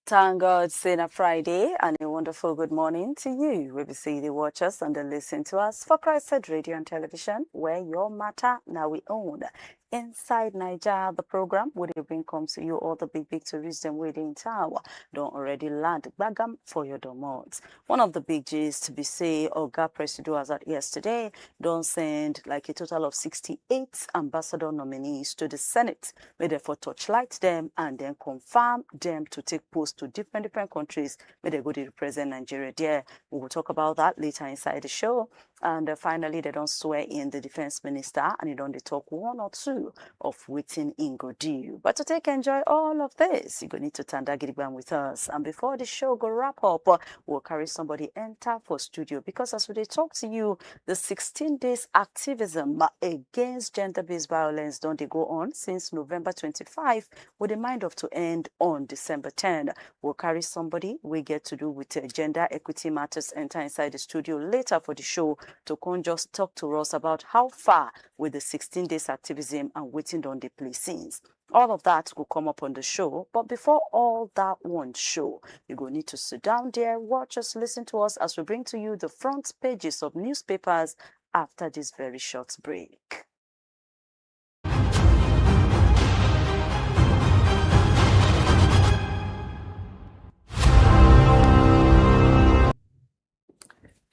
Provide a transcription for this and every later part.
Thank God, saying a Friday and a wonderful good morning to you. We will see the watch us and the listen to us for CHRICED Radio and Television, where your matter now we own. Inside Nigeria, the program would bring comes to you all the big tourists and waiting tower. Don't already land Bagam for your domots. One of the big G's to be say, Oga Presido as at yesterday, don't send like a total of 68 ambassador nominees to the Senate, where therefore touchlight them and then confirm them to take post to different countries where they go to represent Nigeria there. We will talk about that later inside the show. And finally, they don't swear in the defense minister and they don't talk one or two of waiting in go do. But to enjoy all of this, you're going to need to turn that gidigbam with us. And before the show go wrap up, we'll carry somebody enter for studio because as we talk to you, the 16 days activism against gender-based violence don't they go on since November 25 with a mind of to end on December 10. We'll carry somebody we get to do with gender equity matters enter inside the studio later for the show to come just talk to us about how far with the 16 days activism and waiting on the play scenes. All of that will come up on the show. But before all that one show, you're going to need to sit down there, watch us, listen to us as we bring to you the front pages of newspapers after this very short break.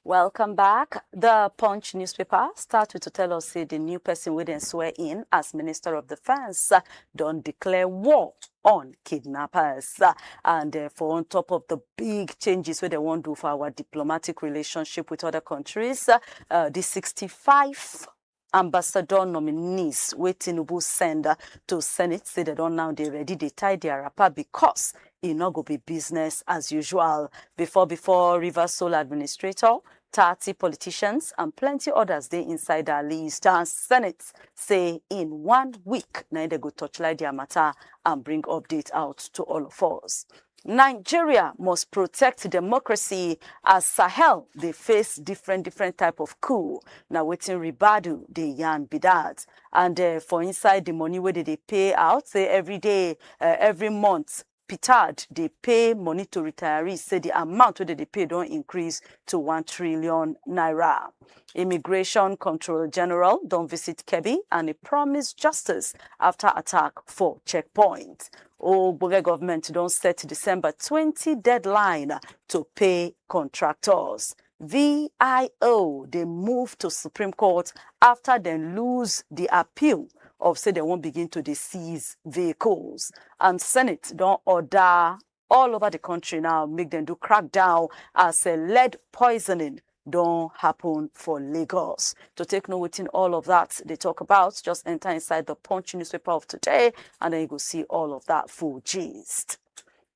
Welcome back. The Punch newspaper started to tell us the new person we didn't swear in as Minister of Defense don't declare war on kidnappers. And for on top of the big changes where they want to do for our diplomatic relationship with other countries, the 65 ambassador nominees wey Tinubu send to Senate say they don't now they ready they tie their wrapper because it not go be business as usual. Before Rivers Sole Administrator, 30 politicians and plenty others they inside our list. And Senate say in 1 week now they go touchlight their matter and bring update out to all of us. Nigeria must protect democracy as Sahel they face different type of coup. Now waiting Ribadu they yarn be that. And for inside the money where they pay out say every day, every month. Petard, they pay money to retirees, say the amount that they pay don't increase to 1 trillion naira. Immigration Control General don't visit Kebbi and he promised justice after attack for checkpoint. Boga government don't set December 20 deadline to pay contractors. VIO, they move to Supreme Court after they lose the appeal of say they won't begin to seize vehicles. And Senate don't order all over the country now, make them do crackdown as lead poisoning don't happen for Lagos. To take note in all of that they talk about, just enter inside the Punch newspaper of today and then you go see all of that full gist.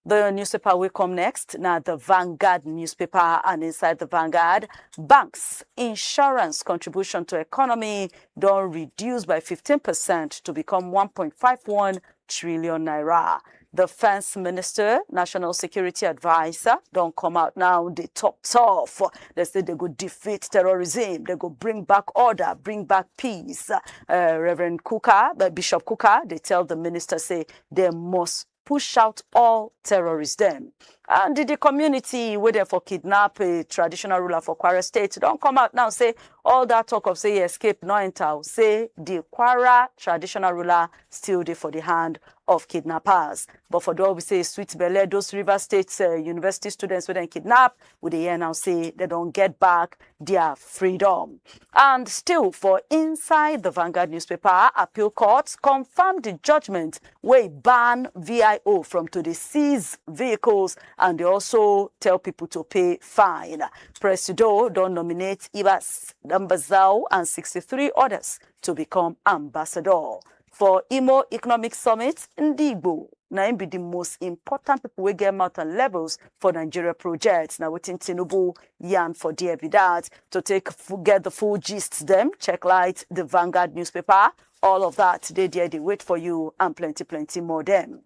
The newspaper will come next. Now, the Vanguard newspaper, and inside the Vanguard, banks' insurance contribution to economy don't reduce by 15% to become 1.51 trillion naira. The Defense Minister, National Security Advisor, don't come out now. They talk tough. They say they go defeat terrorism. They go bring back order, bring back peace. Reverend Kuka, Bishop Kuka, they tell the minister, say they must push out all terrorists them. And the community waiting for kidnap a traditional ruler for Kwara State don't come out now say all that talk of say escape no enter. Say the Kwara traditional ruler still there for the hand of kidnappers. But for those we say sweet belly, those River State university students who then kidnap, with the year now say they don't get back their freedom. And still for inside the Vanguard newspaper, appeal courts confirmed the judgment where ban VIO from to the seize vehicles and they also tell people to pay fine. Presido don't nominate Ibas Dambazao and 63 others to become ambassador. For Imo Economic Summit, Ndigbo, now be the most important people we get mountain levels for Nigeria projects. Now waiting Tinubu yarn for dear that to get the full gist them, check light the Vanguard newspaper, all of that they wait for you and plenty more them.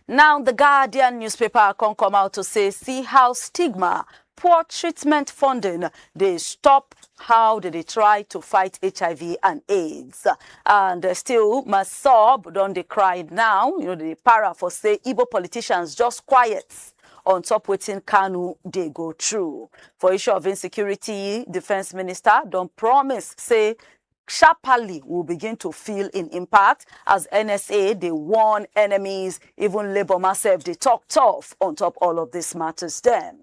Now, the Guardian newspaper can come out to say, see how stigma poor treatment funding, they stop how they try to fight HIV and AIDS. And still, Masob don't they cry now, the para for say Igbo politicians just quiet on top waiting Kanu they go through. For issue of insecurity, defense minister don't promise, say, sharply will begin to feel in impact as NSA, they warn enemies, even Labour myself, they talk tough on top all of these matters then.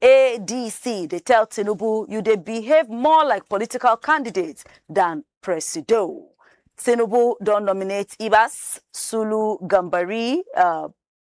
ADC, they tell Tinubu, you they behave more like political candidates than Presido. Tinubu don't nominate Ibas, Sulu Gambari,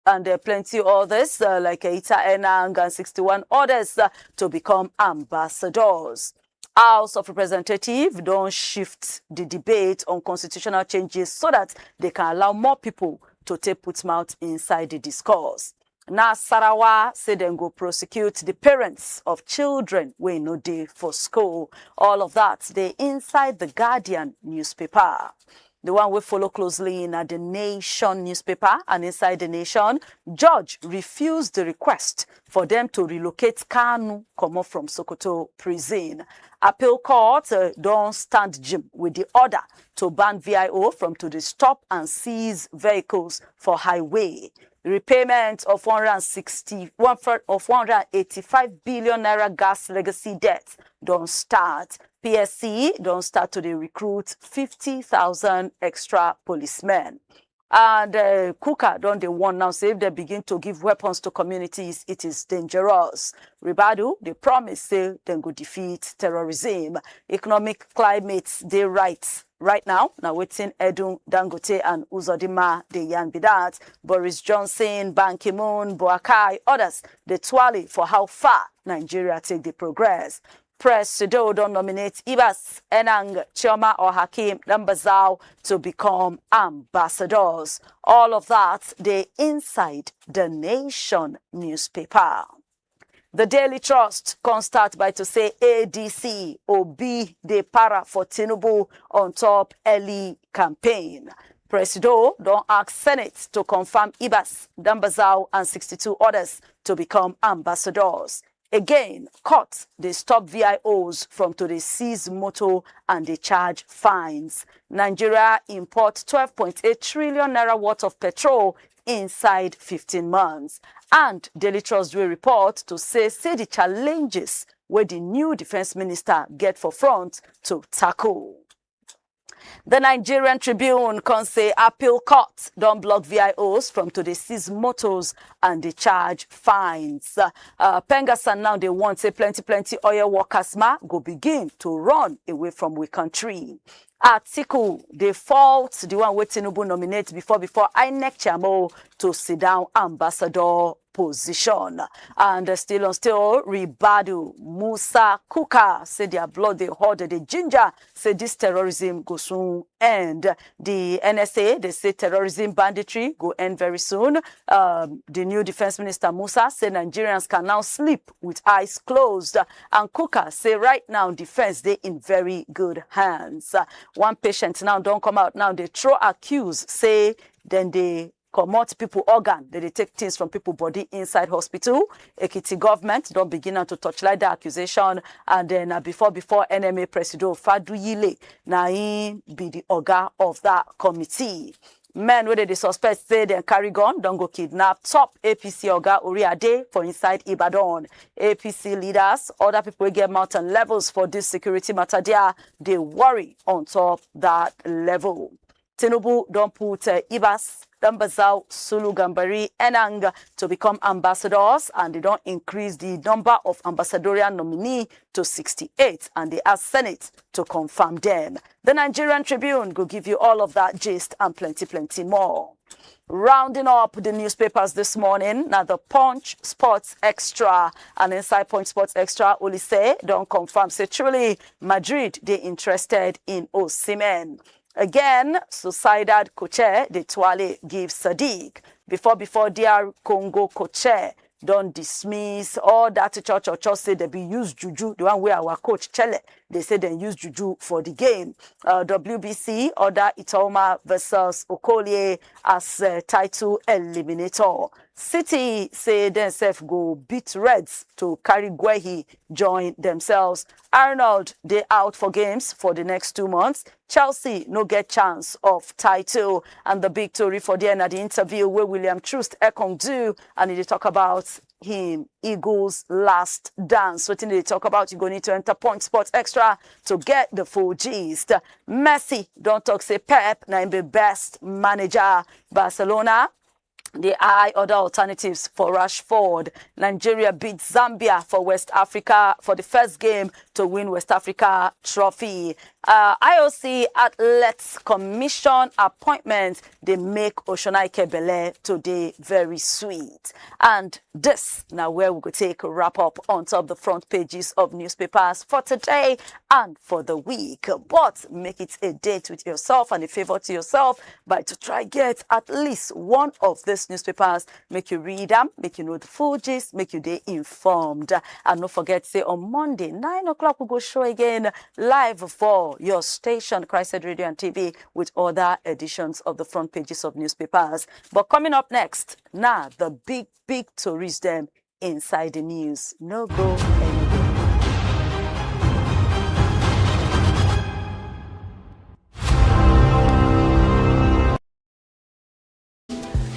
and plenty others like Ita Enang and 61 others to become ambassadors. House of Representatives don't shift the debate on constitutional changes so that they can allow more people to take put mouth inside the discourse. Now, Sarawa say them go prosecute the parents of children we no day for school. All of that, they inside the Guardian newspaper. The one we follow closely in the Nation newspaper, and inside the Nation, judge refused the request for them to relocate Kanu come up from Sokoto prison. Appeal court don't stand jim with the order to ban VIO from to the stop and seize vehicles for highway. Repayment of 185 billion naira gas legacy debt don't start. PSC don't start to recruit 50,000 extra policemen. And Kuka don't they want now say if they begin to give weapons to communities, it is dangerous. Ribadu, they promise say they go defeat terrorism. Economic climate, they right now waiting Edun, Dangote and Uzodima, the young bidat, Boris Johnson, Ban Ki-moon, Boakai, others, they twally for how far Nigeria take the progress. Presido don't nominate Ibas, Enang, Chioma or Hakim Lambazao to become ambassadors. All of that, they inside the Nation newspaper. The Daily Trust can start by to say ADC, Obi, de para for Tinubu on top early campaign. Presido don't ask Senate to confirm Ibas, Dambazao and 62 others to become ambassadors. Again, court, they stop VIOs from to the seize motor and they charge fines. Nigeria import 12.8 trillion naira worth of petrol inside 15 months. And Daily Trust will report to say the challenges where the new defense minister get for front to tackle. The Nigerian Tribune can say appeal court don't block VIOs from to the seize motors and they charge fines. Pengasan now they want say plenty oil workers go begin to run away from we country. Article they fault the one where Tinubu nominate before INEC Chamo to sit down ambassador position. And still Ribadu, Musa, Kuka, say their blood, they hoard, they ginger, say this terrorism go soon end. The NSA, they say terrorism banditry go end very soon. The new defense minister, Musa, say Nigerians can now sleep with eyes closed. And Kuka say right now, defense, they in very good hands. One patient now don't come out now, they throw accuse, say then they comot people organ, they take things from people body inside hospital. Ekiti government don't begin to touchlight the accusation, and then before NMA President Faduyile na him be the organ of that committee. Men where they suspect say they carry gun, don't go kidnap top APC Oga Uriade for inside Ibadan. APC leaders, other people get mountain levels for this security matter there, they worry on top that level. Tinubu don't put Ibas, Dambazao, Sulu Gambari, Enang to become ambassadors, and they don't increase the number of ambassadorial nominees to 68, and they ask Senate to confirm them. The Nigerian Tribune will give you all of that gist and plenty more. Rounding up the newspapers this morning, now the Punch Sports Extra and inside Punch Sports Extra, Olise don't confirm, say truly Madrid, they interested in Osimhen. Again, suicidal coach, the Tuale gives Sadiq. Before DR Congo coach don't dismiss all that church say they be use juju, the one where our coach Chele They say they use juju for the game. WBC order Itoma versus Okolie as title eliminator. City say themselves go beat Reds to carry Guehi join themselves. Arnold, they out for games for the next 2 months. Chelsea no get chance of title. And the big story for the end of the interview where William Troost Ekong do, and they talk about him, Eagles' last dance. What did they talk about? You're going to need to enter Point Sports Extra to get the full gist. Messi, don't talk, say Pep, now the best manager. Barcelona, they eye other alternatives for Rashford. Nigeria beat Zambia for West Africa for the first game to win West Africa trophy. IOC Athletes Commission appointment, they make Oshonaike Bele today very sweet. And this now where we could take a wrap up on top the front pages of newspapers for today and for the week. But make it a date with yourself and a favor to yourself by to try get at least one of these newspapers, make you read them, make you know the full gist, make you day informed. And don't forget, say on Monday, 9 o'clock, we'll go show again live for your station, CHRICED Radio and TV, with other editions of the front pages of newspapers. But coming up next, now the big stories them inside the news. No go anywhere.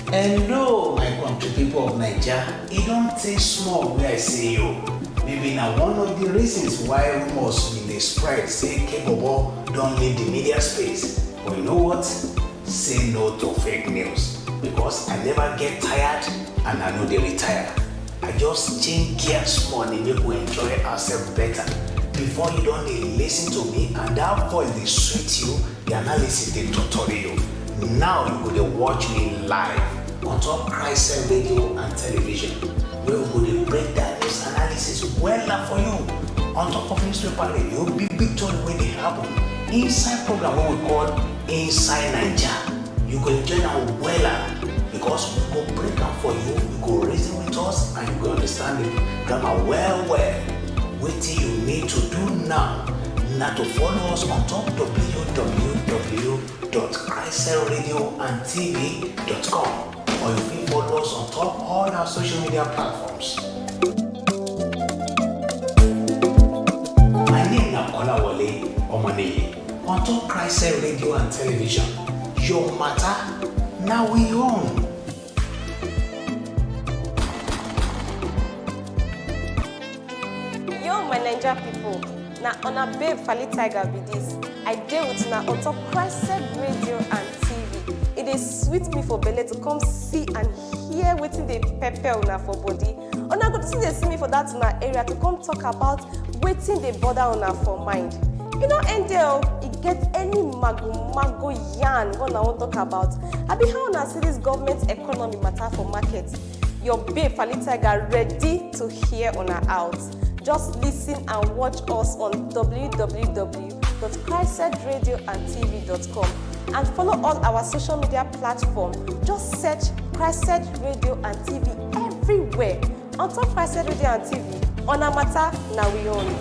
Hello, my country people of Nigeria. It don't take small where I say you. Maybe now one of the reasons why rumors in the spread say Kebobo don't leave the media space. But you know what? Say no to fake news. Because I never get tired and I know they retire. I just change gears more and make we enjoy ourselves better. Before you don't listen to me and that voice they sweet you, the analysis they tutorial. Now you go to watch me live on top CHRICED Radio and television, where we go to break down news analysis well for you. On top of newspaper radio, big story where they happen. Inside program what we call Inside Nigeria. You go enjoy our well because we go break down for you, you go reason with us and you go understand the grammar well. What you need to do now to follow us on top www.cricedradiotv.com, or you can follow us on top all our social media platforms. My name is Kolawole Omane. On top CHRICED Radio and television, your matter now we own. Yo, my Nigeria people. Now on a babe Fali Tiger be this. I deal with now on top CHRICED Radio and TV. It is sweet me for Bele to come see and hear waiting they pepper una for body. Una go to see they see me for that una area to come talk about waiting they bother una for mind. You know, NDL, it get any mago yarn when I want to talk about. I be how una see this government economy matter for markets. Your babe Fali Tiger ready to hear una out. Just listen and watch us on www.cricedradiotv.com and follow all our social media platforms. Just search CHRICED Radio and TV everywhere. On top CHRICED Radio and TV, on a matter now we own.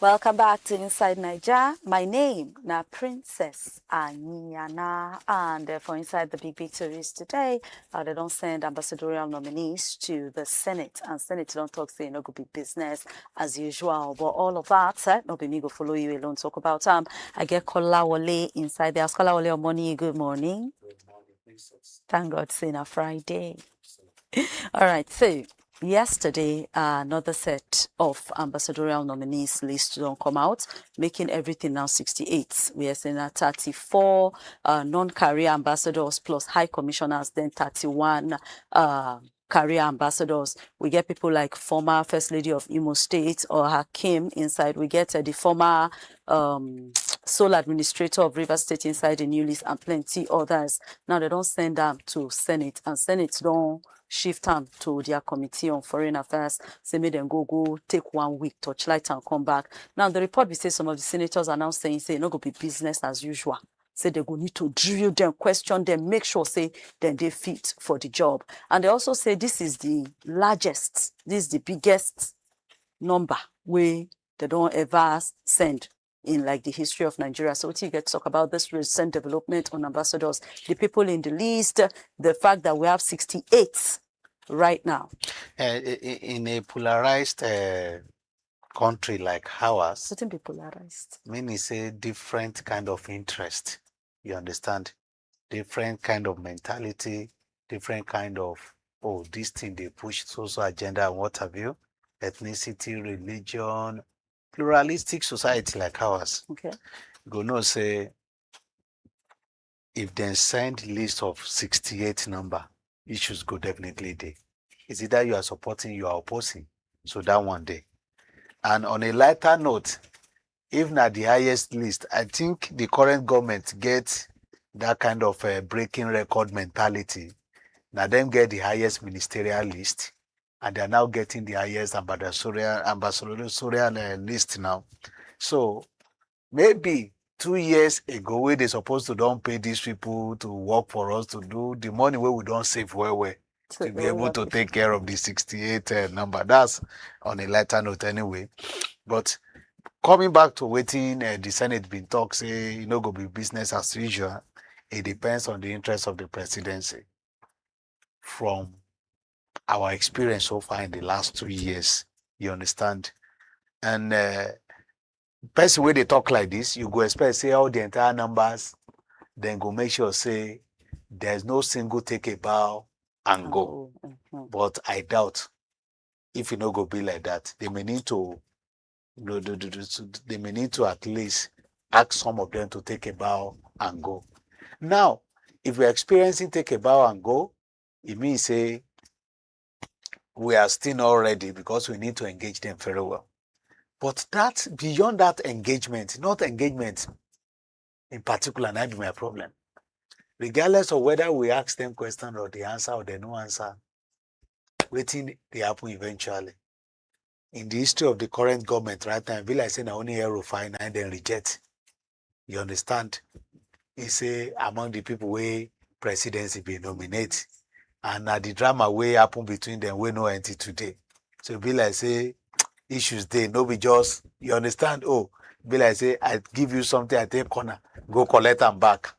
Welcome back to Inside Nigeria. My name na Princess Anyana, and for Inside the big stories today, they don't send ambassadorial nominees to the Senate, and Senate don't talk say no go be business as usual. But all of that, no be me go follow you alone talk about I get Kila Wale inside there. Kila Wale, morning. Good morning. Good morning, Princess. Thank God, it's a Friday. All right, so. Yesterday, another set of ambassadorial nominees list don't come out, making everything now 68. We are seeing 34 non-career ambassadors plus high commissioners, then 31 career ambassadors. We get people like former First Lady of Imo State or Hakim inside. We get the former sole administrator of Rivers State inside the new list and plenty others. Now they don't send them to Senate, and Senate don't shift am to their committee on foreign affairs, say make them go take 1 week, touchlight and come back. Now the report be say some of the senators are now saying say no go be business as usual. Say they go need to drill them, question them, make sure say then they fit for the job. And they also say this is the largest, this is the biggest number we they don't ever send in like the history of Nigeria. So what you get to talk about this recent development on ambassadors, the people in the list, the fact that we have 68 right now. In a polarized country like ours, Certain be polarized. meaning say different kind of interest. You understand? Different kind of mentality, different kind of, oh, this thing they push social agenda and what have you, ethnicity, religion, pluralistic society like ours. Okay. Go no say if they send list of 68 number, issues go definitely day. It's either you are supporting, you are opposing. So that one day. And on a lighter note, if not the highest list, I think the current government gets that kind of breaking record mentality. Now them get the highest ministerial list, and they're now getting the highest ambassadorial list now. So maybe 2 years ago, where they supposed to don't pay these people to work for us to do the money where we don't save well to be able to take care of the 68 number. That's on a lighter note anyway. But coming back to waiting, the Senate been talk say you know go be business as usual. It depends on the interest of the presidency. From our experience so far in the last 2 years, you understand? And person where they talk like this, you go expect say all the entire numbers, then go make sure say there's no single take a bow and go. But I doubt if you know go be like that. They may need to they may need to at least ask some of them to take a bow and go. Now, if we're experiencing take a bow and go, it means say we are still not ready because we need to engage them very well. But that beyond that engagement, not engagement in particular, that be my problem. Regardless of whether we ask them question or they answer or they no answer, waiting they happen eventually. In the history of the current government right now, I feel like saying only hero fine and then reject. You understand? He say among the people where presidency be nominate, and the drama way happen between them we no until today. So be like say issues there, no be just you understand. Oh, be like say I give you something, I take corner, go collect them back.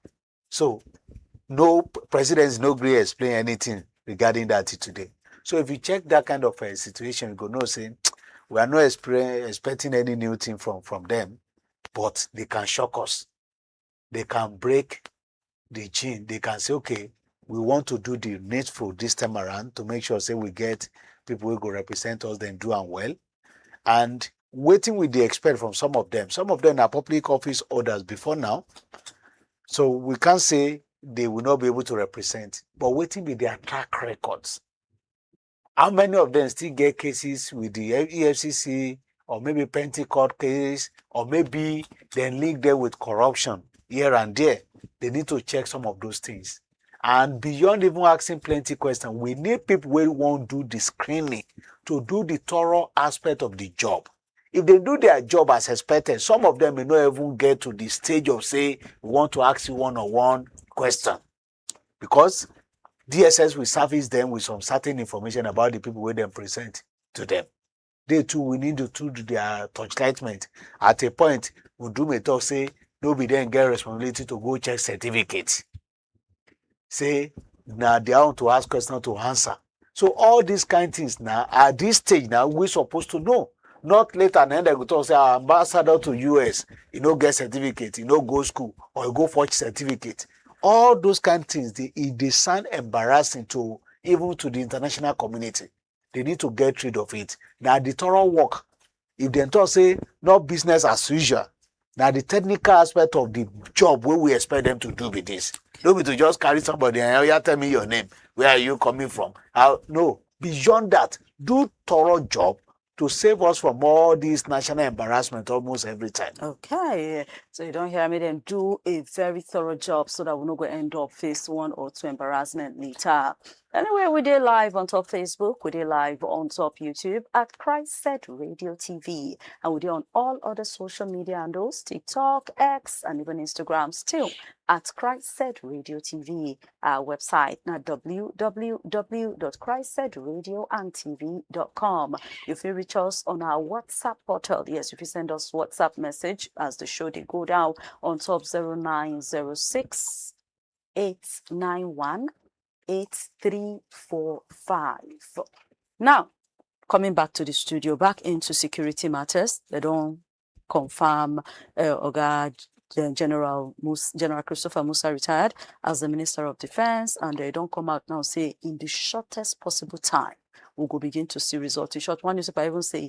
So no presidency no agree explain anything regarding that today. So if you check that kind of a situation, you go no say we are not expecting any new thing from them, but they can shock us. They can break the gene. They can say, okay, we want to do the needful this time around to make sure say we get people who go represent us, then do and well. And waiting with the expect from some of them. Some of them are public office orders before now. So we can't say they will not be able to represent, but waiting with their track records. How many of them still get cases with the EFCC or maybe Pentecost case, or maybe they link them with corruption here and there? They need to check some of those things. And beyond even asking plenty questions, we need people who won't do the screening to do the thorough aspect of the job. If they do their job as expected, some of them may not even get to the stage of say, we want to ask you one-on-one question. Because DSS will service them with some certain information about the people where they present to them. They too, we need to do their touchlightment. At a point, we do may talk, say, nobody then get responsibility to go check certificates. Say, now they want to ask questions to answer. So all these kind of things now, at this stage now, we're supposed to know. Not later and then they go to say, our ambassador to US, you know, get certificate, you know, go school, or you go forge certificate. All those kind of things, they sound embarrassing to even to the international community. They need to get rid of it. Now the thorough work, if they talk say not business as usual, now the technical aspect of the job where we expect them to do with this. Don't be to just carry somebody and you tell me your name. Where are you coming from? No, beyond that, do thorough job to save us from all this national embarrassment almost every time. Okay, so you don't hear me then do a very thorough job so that we're not going to end up face 1 or 2 embarrassment later. Anyway, we did live on top Facebook, we did live on top YouTube at CHRICED Radio TV, and we did on all other social media handles, TikTok, X, and even Instagram, still at CHRICED Radio TV. Our website now www.chricesedradioandtv.com. You can reach us on our WhatsApp portal. Yes, if you send us WhatsApp message as the show they go down on top 0906 891 8345. Now, coming back to the studio, back into security matters, they don't confirm Oga General Christopher Musa retired as the Minister of Defense, and they don't come out now say in the shortest possible time we'll go begin to see results. In short, one newspaper even say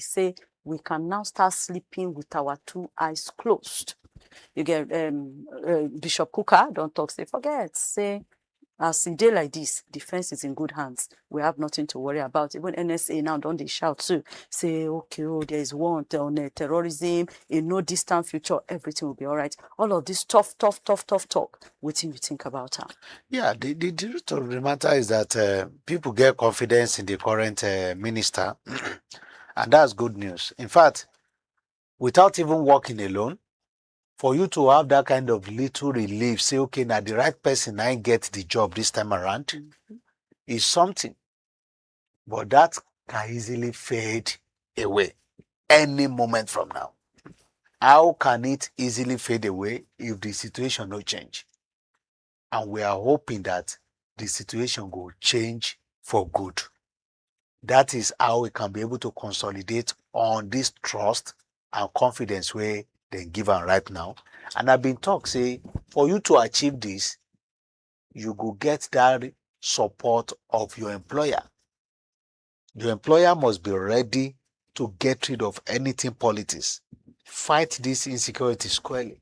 we can now start sleeping with our two eyes closed. You get Bishop Kuka don't talk, say forget, say as a day like this, defense is in good hands. We have nothing to worry about. Even NSA now don't they shout too, say okay, oh, there is war on terrorism in no distant future, everything will be all right. All of this tough talk. What do you think about her? Yeah, the truth of the matter is that people get confidence in the current minister, and that's good news. In fact, without even working alone, for you to have that kind of little relief, say, okay, now the right person I get the job this time around, is something. But that can easily fade away any moment from now. How can it easily fade away if the situation no change? And we are hoping that the situation will change for good. That is how we can be able to consolidate on this trust and confidence where they give am right now. And I've been talk say for you to achieve this, you go get that support of your employer. Your employer must be ready to get rid of anything politics. Fight this insecurity squarely.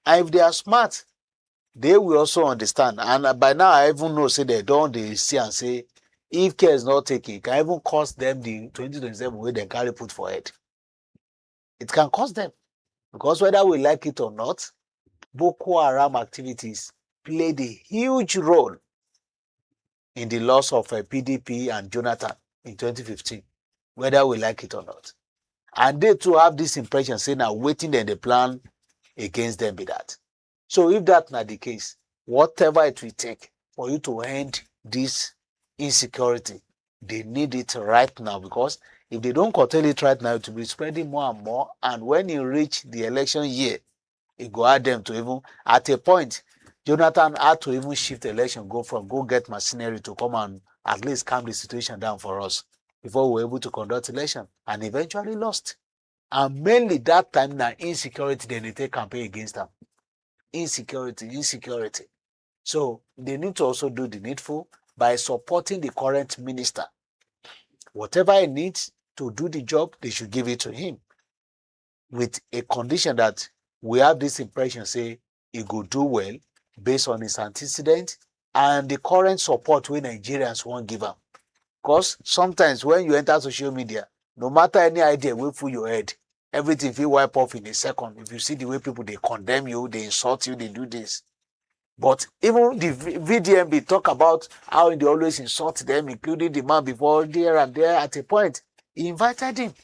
And if they are smart, they will also understand. And by now I even know say they don't they see and say if care is not taken, it can even cost them the 2027 way they carry put for it. It can cost them. Because whether we like it or not, Boko Haram activities played a huge role in the loss of PDP and Jonathan in 2015, whether we like it or not. And they too have this impression saying now waiting then the plan against them be that. So if that's not the case, whatever it will take for you to end this insecurity, they need it right now, because if they don't curtail it right now, it will be spreading more and more. And when you reach the election year, it go add them to even, at a point, Jonathan had to even shift the election, go get machinery to come and at least calm the situation down for us before we were able to conduct election, and eventually lost. And mainly that time now, insecurity, then they take campaign against them. Insecurity. So they need to also do the needful by supporting the current minister. Whatever he needs to do the job, they should give it to him, with a condition that we have this impression, say, he could do well based on his antecedent and the current support we Nigerians won't give him. Because sometimes when you enter social media, no matter any idea will fill your head, everything will wipe off in a second. If you see the way people, they condemn you, they insult you, they do this. But even the VDMB talk about how they always insult them, including the man before there and there. At a point, he invited him.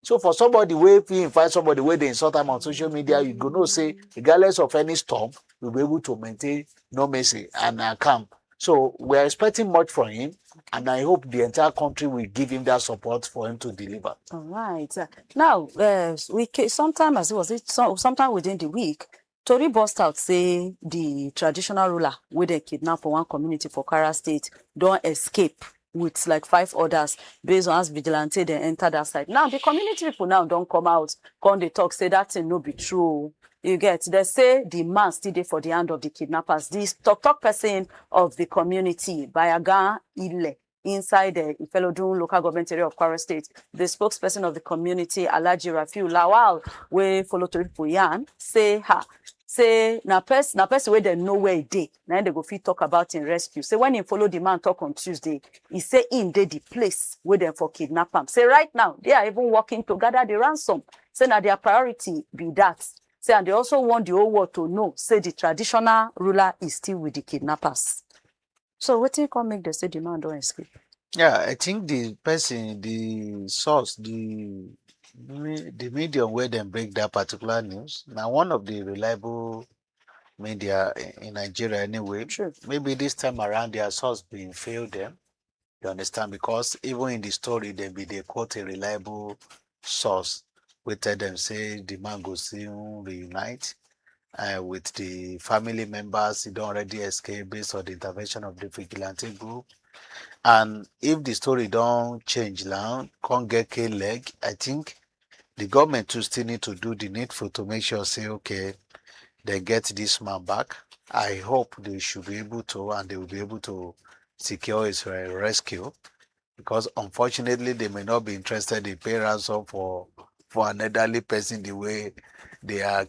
So for somebody where if you invite somebody where they insult them on social media, you go no say, regardless of any storm, you'll be able to maintain normalcy and calm. So we're expecting much from him, and I hope the entire country will give him that support for him to deliver. All right. Now, sometime within the week, Tori burst out say the traditional ruler where they kidnap for one community for Kwara State don't escape with like 5 others based on as vigilante they enter that side. Now the community people now don't come out, come they talk, say that thing no be true. You get, they say the man still there for the hand of the kidnappers. This talk person of the community, Bayagan Ile, inside the Ifelodun local government area of Kwara State, the spokesperson of the community, Alhaji Rafiu Lawal, we follow to people yan, say na person where they know where he dey. Now they go fit talk about in rescue. Say when he follow the man talk on Tuesday, he say in dey the place where they for kidnap him. Say right now they are even working to gather the ransom. Say now their priority be that. Say and they also want the whole world to know. Say the traditional ruler is still with the kidnappers. So what do you call make the say demand don't escape? Yeah, I think the person, the source, the medium where they break that particular news. Now, one of the reliable media in Nigeria anyway. True. Maybe this time around their source being failed them. You understand? Because even in the story, they quote a reliable source. We tell them say the man go soon reunite with the family members. He don't already escape based on the intervention of the vigilante group. And if the story don't change now, can't get K leg, I think the government too still need to do the needful to make sure say, okay, they get this man back. I hope they should be able to, and they will be able to secure his rescue, because unfortunately they may not be interested in pay ransom for an elderly person the way they are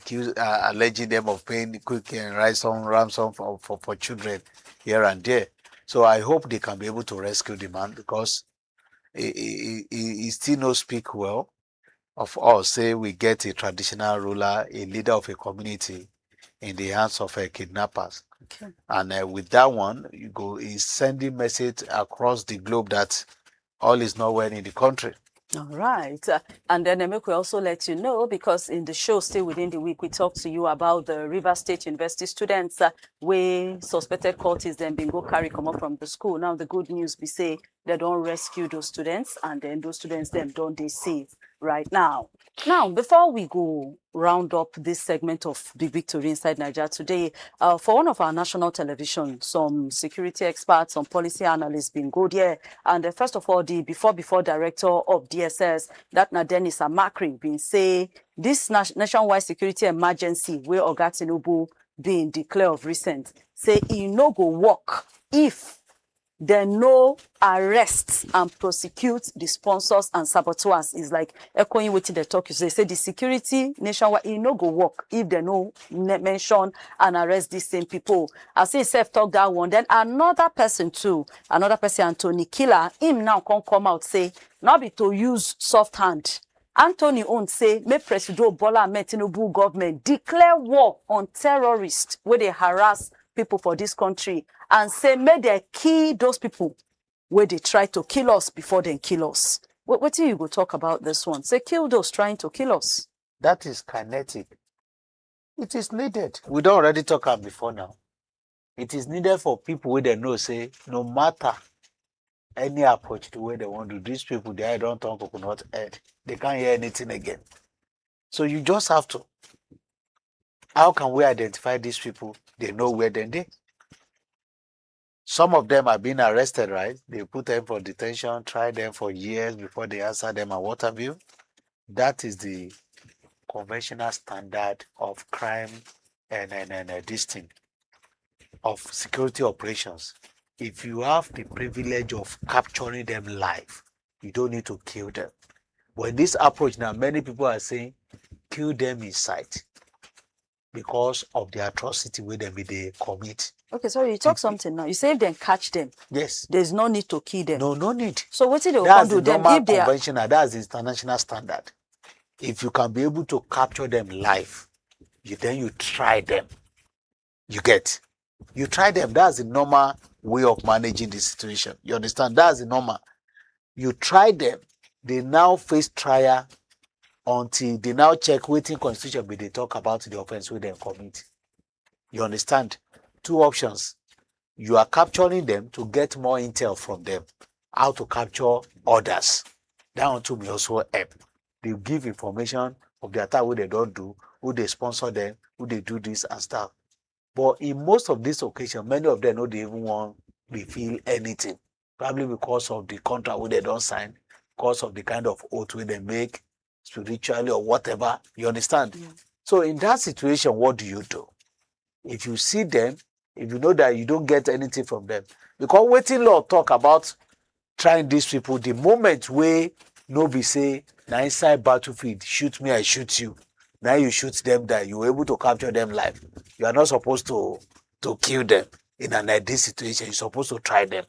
alleging them of paying quick and ransom for children here and there. So I hope they can be able to rescue the man, because he still no speak well of us. Say we get a traditional ruler, a leader of a community in the hands of kidnappers. Okay. And with that one, you go is sending message across the globe that all is not well in the country. All right. And then Emek will also let you know, because in the show still within the week, we talked to you about the River State University students where suspected cultists then been go carry come up from the school. Now the good news we say they don't rescue those students, and then those students then don't they save right now. Now, before we go round up this segment of Big Victory Inside Nigeria today, for one of our national television, some security experts, some policy analysts been go there. And first of all, the before director of DSS, that na Dennis Amakri, been say this nationwide security emergency where Oga Tinubu being declared of recent, say he no go work if they no arrest and prosecute the sponsors and saboteurs. Is like echoing what they talk. They say the security nationwide, it no go work if they no mention and arrest these same people. I say self talk that one. Then another person, Anthony Kila, him now can come out say not be to use soft hand. Anthony own say make President Bola Ahmed Tinubu government declare war on terrorists where they harass people for this country, and say may they kill those people where they try to kill us before they kill us. What do you go talk about this one? Say kill those trying to kill us. That is kinetic. It is needed. We don't already talk about before now. It is needed for people where they know say no matter any approach to where they want to, these people they don't talk coconut head. They can't hear anything again. So you just have to. How can we identify these people? They know where they. Some of them are being arrested, right? They put them for detention, try them for years before they answer them and what have you. That is the conventional standard of crime and this thing of security operations. If you have the privilege of capturing them live, you don't need to kill them. But in this approach now, many people are saying kill them in sight because of the atrocity where they commit. Okay, so you talk something now. You say if they catch them, yes, there's no need to kill them. No need. So what did they that's do the them normal if they are conventional? That's the international standard. If you can be able to capture them live, then you try them. You try them. That's the normal way of managing the situation. You understand? That's the normal. You try them. They now face trial until they now check waiting constitution, but they talk about the offense where they commit. You understand? Two options. You are capturing them to get more intel from them, how to capture others. That one too may also help. They give information of the attack what they don't do, who they sponsor them, who they do this and stuff. But in most of these occasions, many of them know they even want to reveal anything. Probably because of the contract where they don't sign, because of the kind of oath where they make spiritually or whatever. You understand? Yeah. So in that situation, what do? If you see them, if you know that you don't get anything from them, because waiting law talk about trying these people, the moment where nobody say, now inside battlefield, shoot me, I shoot you. Now you shoot them, that you're able to capture them live. You are not supposed to kill them in an ideal situation. You're supposed to try them.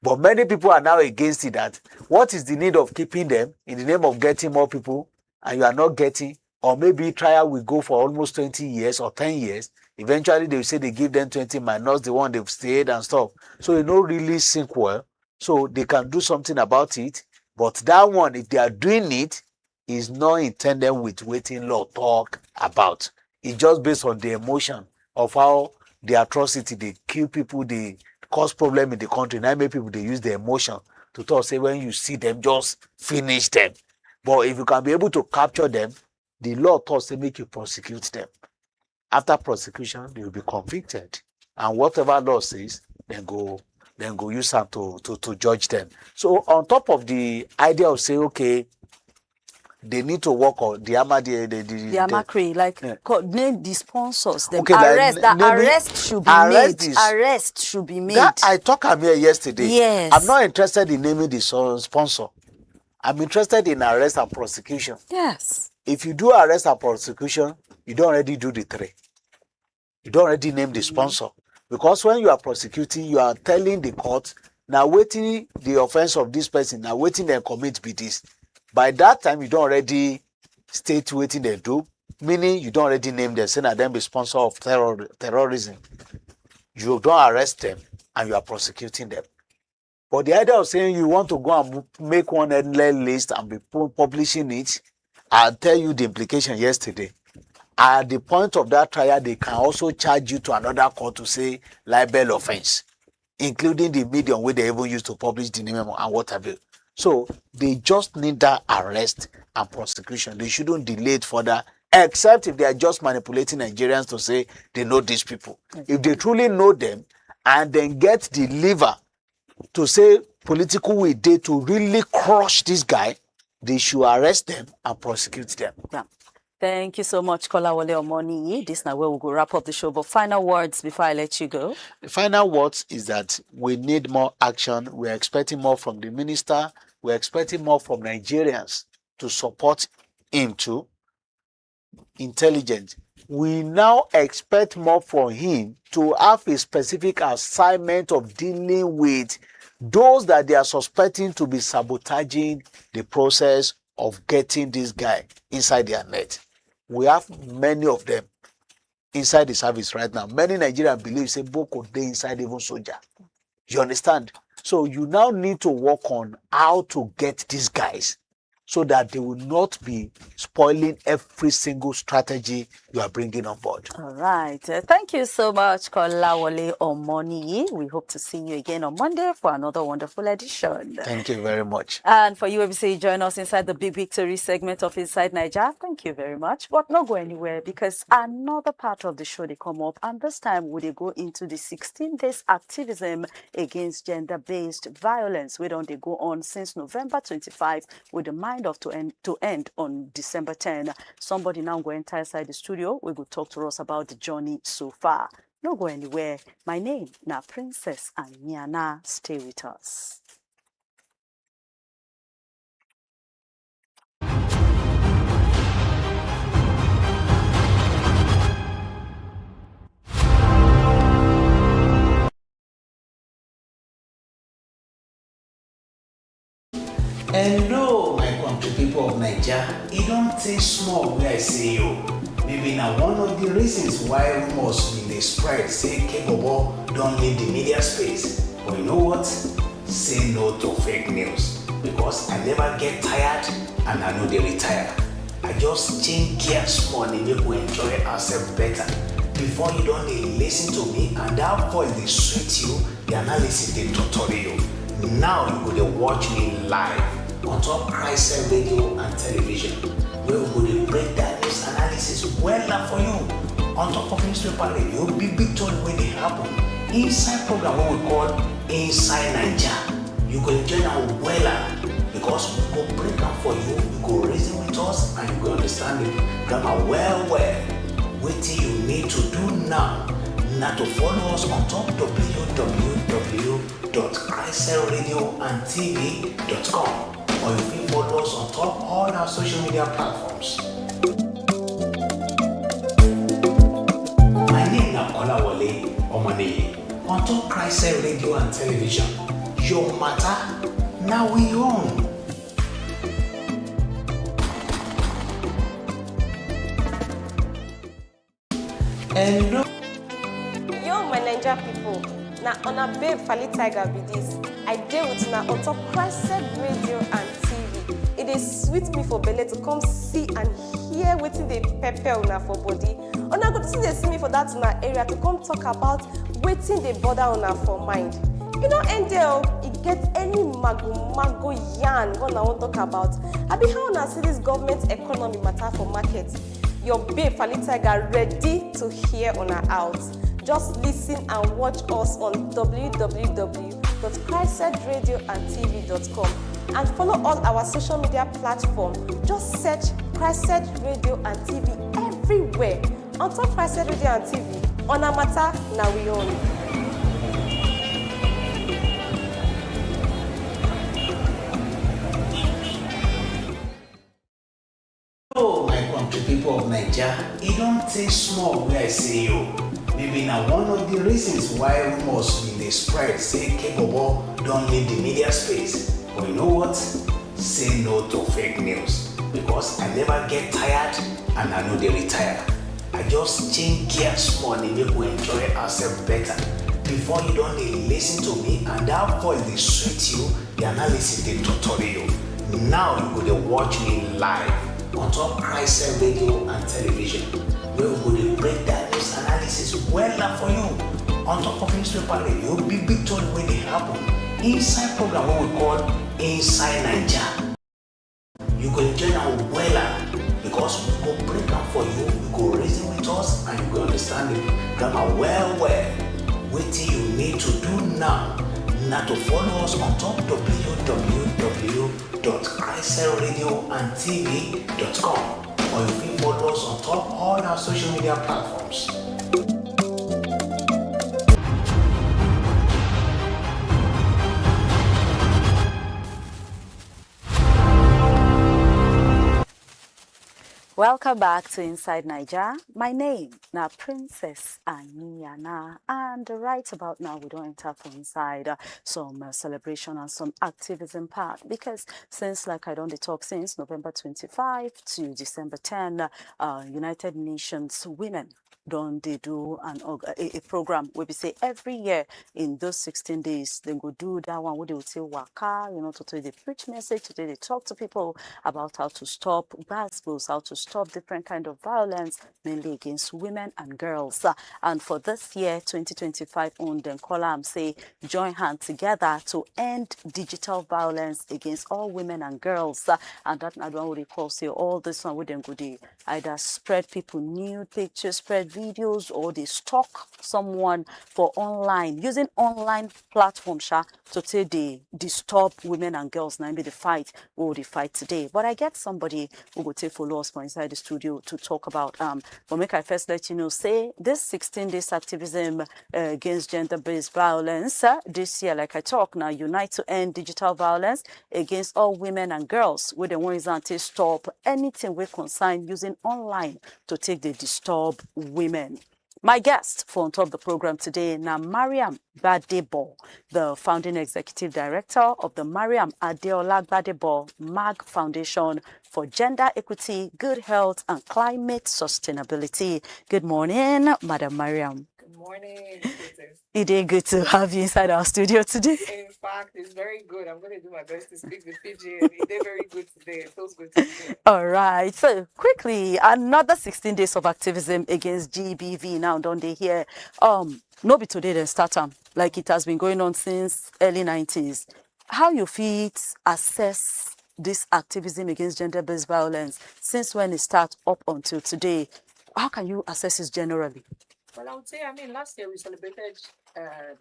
But many people are now against it. That what is the need of keeping them in the name of getting more people, and you are not getting, or maybe trial will go for almost 20 years or 10 years. Eventually, they will say they give them 20 minus the one they've stayed and stuff. So it don't really sync well. So they can do something about it. But that one, if they are doing it, is not intended with waiting law talk about. It's just based on the emotion of how the atrocity, they kill people, they cause problem in the country. Now many people, they use the emotion to talk, say when you see them, just finish them. But if you can be able to capture them, the law thoughts they make you prosecute them. After prosecution, they will be convicted. And whatever law says, then go use them to judge them. So on top of the idea of saying, okay, they need to work on the Amakri, like name the sponsors. Them okay, arrest. Like, arrest should be made. Arrest should be made. That I talked about here yesterday. Yes. I'm not interested in naming the sponsor. I'm interested in arrest and prosecution. Yes. If you do arrest and prosecution, you don't already do the three. You don't already name the sponsor. Because when you are prosecuting, you are telling the court, now waiting the offense of this person, now waiting them commit be this. By that time, you don't already state waiting they do, meaning you don't already name them, say that them be sponsor of terrorism. You don't arrest them and you are prosecuting them. But the idea of saying you want to go and make one headline list and be publishing it, I'll tell you the implication yesterday. At the point of that trial, they can also charge you to another court to say libel offense, including the medium where they even used to publish the name and whatever. So they just need that arrest and prosecution. They shouldn't delay it further, except if they are just manipulating Nigerians to say they know these people. If they truly know them and then get the lever to say political will they to really crush this guy, they should arrest them and prosecute them. Yeah. Thank you so much, Kolawole Omoni. This now where we'll go wrap up the show. But final words before I let you go. The final words is that we need more action. We're expecting more from the minister. We're expecting more from Nigerians to support him too. Intelligent. We now expect more from him to have a specific assignment of dealing with those that they are suspecting to be sabotaging the process of getting this guy inside their net. We have many of them inside the service right now. Many Nigerians believe say Boko they inside even soldier. You understand? So you now need to work on how to get these guys so that they will not be spoiling every single strategy you are bringing on board. All right. Thank you so much, Kolawole Omoni. We hope to see you again on Monday for another wonderful edition. Thank you very much. And for you, obviously, join us inside the Big Victory segment of Inside Nigeria. Thank you very much. But not go anywhere because another part of the show they come up. And this time, we go into the 16 days activism against gender-based violence. We don't they go on since November 25 with the mind of to end on December 10. Somebody now go enter inside the studio. We go talk to us about the journey so far. No go anywhere. My name na Princess Anyana. Stay with us. Hello, my country people of Nigeria. It don't take small where I say you. Maybe now one of the reasons why rumors in the spread say Kebobo don't leave the media space. But you know what? Say no to fake news. Because I never get tired and I know they retire. I just change gears more and make we enjoy ourselves better. Before you don't listen to me and that voice they sweet you, the analysis they tutorial. Now you go to watch me live on top CHRICED radio and television, where we go to break that news analysis well for you. On top of newspaper radio, big story where they happen. Inside program what we call Inside Nigeria. You go enjoy that well because we go break up for you, you go reason with us and you go understand the grammar well. What you need to do now to follow us on top www.cricedradiotv.com or you can follow us on top all our social media platforms. My name is Kolawole Omoni on top CHRICED radio and television. Your matter now we own. Hello. Naija people, na una babe Fali Tiger be this. I dey with una on top CHRICED radio and TV. It is sweet me for belle to come see and hear wetin dey pepper una for body. Una go still dey see me for that una area to come talk about wetin dey bother una for mind. You know, Angel, it get any mago yarn what I want to talk about. I be how una see this government economy matter for market. Your babe Fali Tiger ready to hear una out. Just listen and watch us on www.cricedradio.tv.com and follow all our social media platforms. Just search CHRICED Radio and TV everywhere. On top CHRICED Radio and TV, on a matter now we own. Oh, my country people of Nigeria, it don't take small where I say yo. Maybe now one of the reasons why rumors in the spread say Kebobo don't leave the media space. But you know what? Say no to fake news. Because I never get tired and I know they retire. I just change gears more and make we enjoy ourselves better. Before you don't listen to me and that voice they sweet you, the analysis they tutorial. Now you go to watch me live on top CHRICED radio and television, where we go to break that news analysis well for you. On top of newspaper radio, big story when they happen. Inside program what we call Inside Nigeria. You go enjoy that well because we go break them for you, you go reason with us and you go understand the grammar well. What you need to do now to follow us on top www.cricedradio.tv.com or you can follow us on top all our social media platforms. Welcome back to Inside Niger. My name na Princess Aniana, and right about now we don't enter for inside some celebration and some activism part, because since like I don't talk since November 25 to December 10, United Nations Women don't they do a program where we say every year in those 16 days they go do that one where they would say waka, to they preach message, today they talk to people about how to stop gospels, how to stop different kind of violence, mainly against women and girls. And for this year 2025 on then column say join hands together to end digital violence against all women and girls. And that not one what they call say all this one with them go they either spread people nude pictures, spread videos, or they stalk someone for online using online platform to say they disturb women and girls. Now be the fight or the fight today. But I get somebody who will take follow us for inside the studio to talk about but make I first let you know say this 16 days activism against gender-based violence this year, like I talk now, unite to end digital violence against all women and girls with the ones that stop anything we consign using online to take the disturb women. My guest for on top of the program today now Mariam Gbadebo, the founding executive director of the Mariam Adeola Gbadebo MAG Foundation for Gender Equity, Good Health and Climate Sustainability. Good morning, Madam Mariam. Good morning. Peter. It is good to have you inside our studio today. In fact, it's very good. I'm going to do my best to speak the Fijian. It did very good today. It feels good to be here. All right. So quickly, another 16 days of activism against GBV now, don't they hear? No be today they start like it has been going on since early 90s. How you fit assess this activism against gender-based violence since when it starts up until today? How can you assess it generally? Well, I would say, last year we celebrated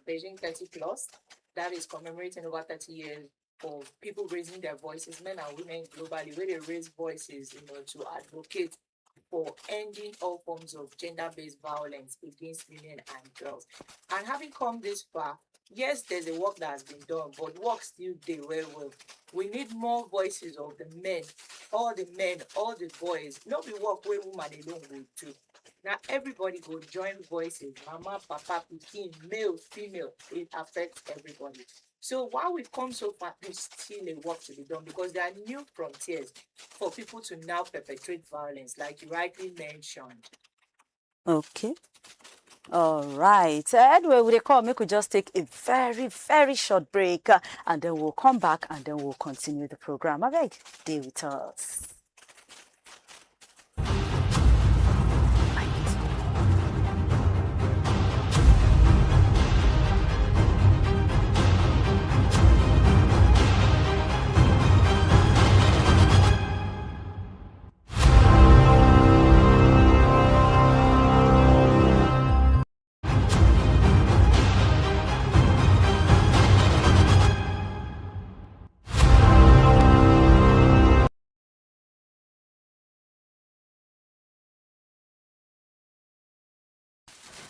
Beijing 30 plus. That is commemorating over 30 years of people raising their voices, men and women globally, where they raise voices, to advocate for ending all forms of gender-based violence against women and girls. And having come this far, yes, there's a work that has been done, but work still did well. We need more voices of the men, all the boys. Not be work where women alone will do. Now everybody go join voices, mama, papa, pikin, male, female. It affects everybody. So while we've come so far, there's still a work to be done because there are new frontiers for people to now perpetrate violence, like you rightly mentioned. Okay. All right. Anyway, we call me could just take a very, very short break and then we'll come back and then we'll continue the program. All right, stay with us.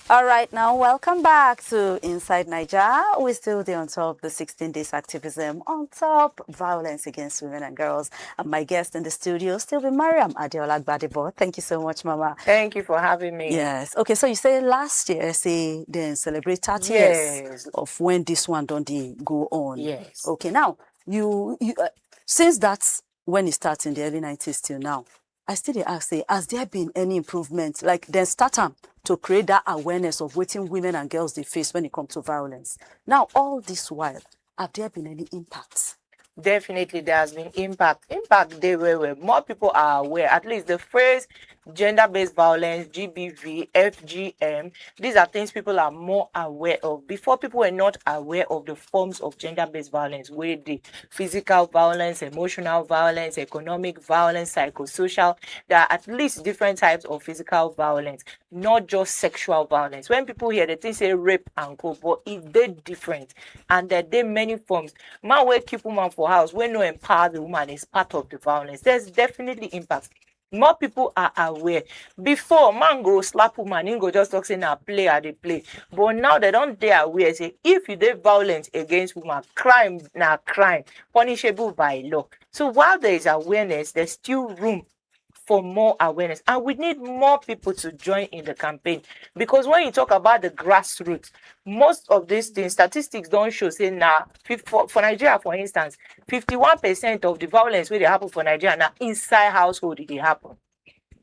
All right, now welcome back to Inside Niger. We're still there on top of the 16 days activism on top violence against women and girls. And my guest in the studio still be Mariam Adeola Gbadebo. Thank you so much, Mama. Thank you for having me. Yes. Okay, so you say last year, say then celebrate 30 Yes. years of when this one don't go on. Yes. Okay, now you since that's when it starts in the early 90s till now, I still dey ask, say, has there been any improvement? Like, then start to create that awareness of what women and girls they face when it comes to violence. Now, all this while, have there been any impact? Definitely, there has been impact. Impact there where more people are aware. At least the phrase gender-based violence, GBV, FGM, these are things people are more aware of. Before, people were not aware of the forms of gender-based violence, where the physical violence, emotional violence, economic violence, psychosocial. There are at least different types of physical violence, not just sexual violence. When people hear, they say rape and co, but they're different, and there are many forms. Man will keep woman for house, when no empower the woman is part of the violence. There's definitely impact. More people are aware. Before, man go slap woman, he go just talk say na play or they play. But now they don't dare aware, say if you did violence against woman, crime na crime, punishable by law. So while there is awareness, there's still room for more awareness, and we need more people to join in the campaign, because when you talk about the grassroots, most of these things, statistics don't show, say now for Nigeria, for instance, 51% of the violence where they happen for Nigeria now inside household they happen.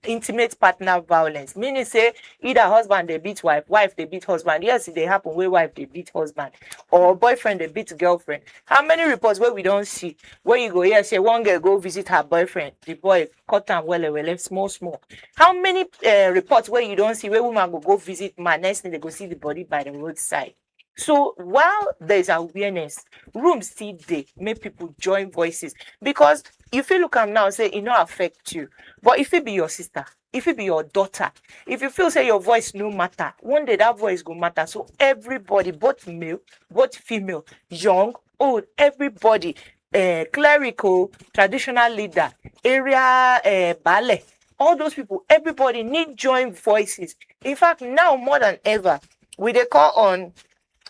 Intimate partner violence, meaning say either husband they beat wife, wife they beat husband. Yes, they happen where wife they beat husband, or boyfriend they beat girlfriend. How many reports where we don't see, where you go here say one girl go visit her boyfriend, the boy cut and well small. How many reports where you don't see where woman go visit man, next thing they go see the body by the roadside? So while there's awareness, room still there, make people join voices. Because if you look at now, say it not affect you, but if it be your sister, if it be your daughter, if you feel say your voice no matter, one day that voice go matter. So everybody, both male, both female, young, old, everybody, clerical, traditional leader, area ballet, all those people, everybody need join voices. In fact, now more than ever, we they call on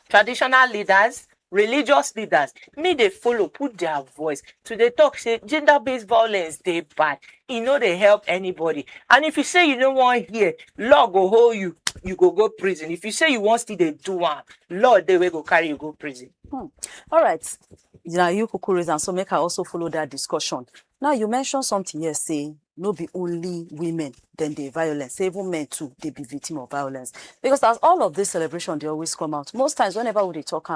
traditional leaders, religious leaders, may they follow, put their voice to the talk, say gender-based violence, they bad. They help anybody. And if you say you don't want to hear, law go hold you, you go prison. If you say you want to, they do one, law they will go carry you go prison. All right. You kuku and so make I also follow that discussion. Now you mentioned something here, say no be only women, then they violence, even men too, they be victim of violence. Because as all of this celebration, they always come out. Most times, whenever they talk,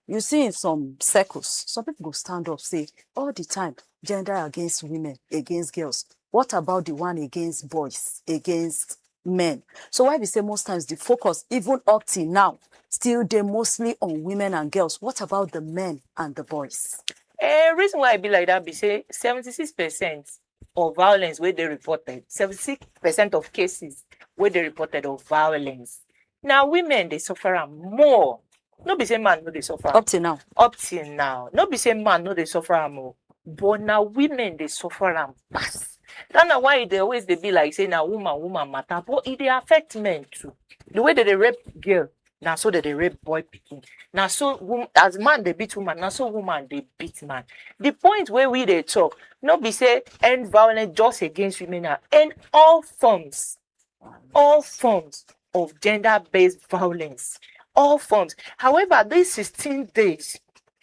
you see in some circles, some people go stand up, say all the time, gender against women, against girls. What about the one against boys, against men? So why we say most times the focus, even up till now, still they're mostly on women and girls. What about the men and the boys? Reason why I be like that be say 76% of violence where they reported, 76% of cases where they reported of violence. Now women they suffer more. No be say man no they suffer. Up till now. Up till now. No be say man no they suffer more. But now women they suffer and pass. That's why they always they be like say now woman matter, but it they affect men too. The way that they rape girl, now so that they rape boy picking. Now so as man they beat woman, now so woman they beat man. The point where we they talk, not be say end violence just against women now, end all forms of gender-based violence. All forms. However, these 16 days,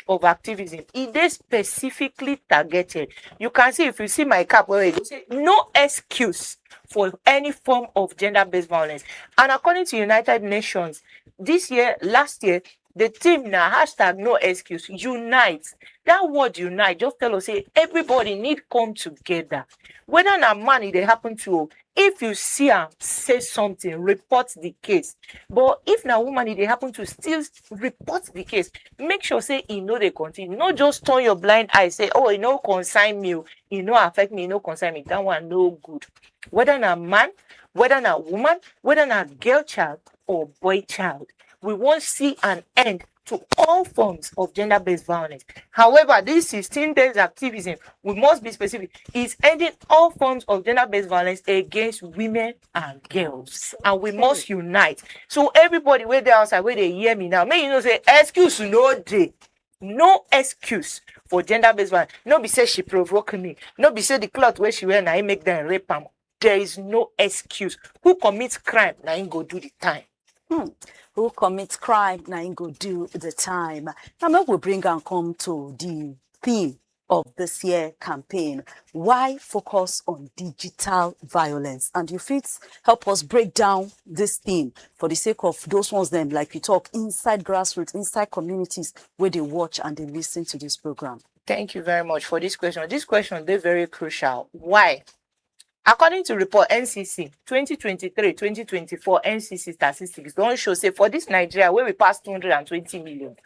of activism, it is specifically targeted. You can see, if you see my cap where it say no excuse for any form of gender-based violence. And according to United Nations, last year, the team now hashtag no excuse unite. That word unite just tell us say everybody need come together. Whether a man they happen to, if you see her say something, report the case. But if na woman they happen to still report the case, make sure say they continue. Not just turn your blind eye, say, oh, consign me, affect me, consign me. That one no good. Whether na man, whether na woman, whether na girl child or boy child, we won't see an end to all forms of gender-based violence. However, this 16 days activism, we must be specific, is ending all forms of gender-based violence against women and girls. And we must unite. So everybody where they outside, where they hear me now, may say, excuse no day. No excuse for gender-based violence. No be say she provoke me. No be say the cloth where she wear now make them rape am. There is no excuse. Who commits crime now ain't go do the time. Who commits crime now ain't go do the time. Now we bring and come to the theme of this year campaign. Why focus on digital violence? And you fit help us break down this theme for the sake of those ones them like we talk inside grassroots, inside communities where they watch and they listen to this program. Thank you very much for this question. This question is very crucial. Why? According to report NCC 2023-2024 NCC statistics don't show say for this Nigeria where we passed 220 million,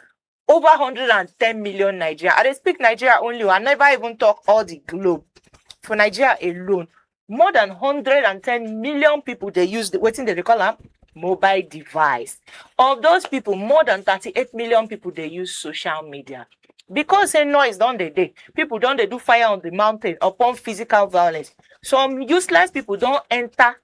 over 110 million Nigeria. I speak Nigeria only. I never even talk all the globe. For Nigeria alone, more than 110 million people they use they call them mobile device. Of those people, more than 38 million people they use social media. Because a noise don't they day. People don't they do fire on the mountain upon physical violence. Some useless people don't enter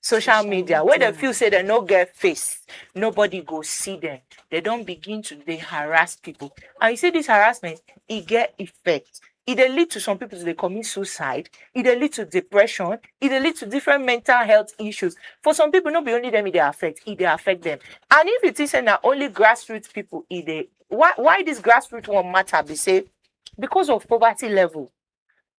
social media where they feel say they no get face. Nobody go see them. They don't begin to they harass people. And you see this harassment, it get effect. It lead to some people to they commit suicide. It lead to depression. It lead to different mental health issues. For some people, not be only them it affect them. And if it is that only grassroots people, why this grassroots one matter? Be say because of poverty level.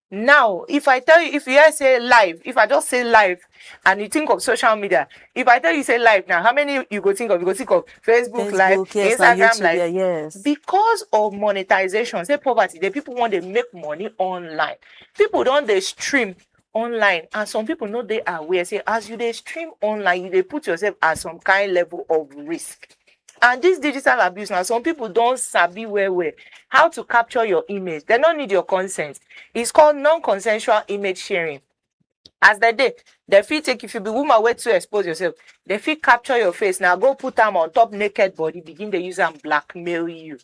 Now, if I tell you, if you say live, if I just say live and you think of social media, if I tell you say live now, how many you go think of? You go think of Facebook live, yes, Instagram YouTube, live. yes. Because of monetization, say poverty, the people want to make money online. People don't they stream online, and some people know they are aware. Say as you they stream online, you they put yourself at some kind level of risk. And this digital abuse now, some people don't sabi where how to capture your image. They don't need your consent. It's called non-consensual image sharing. As they feel take if you be woman way to expose yourself, they feel capture your face. Now go put them on top naked body, begin to use and blackmail you.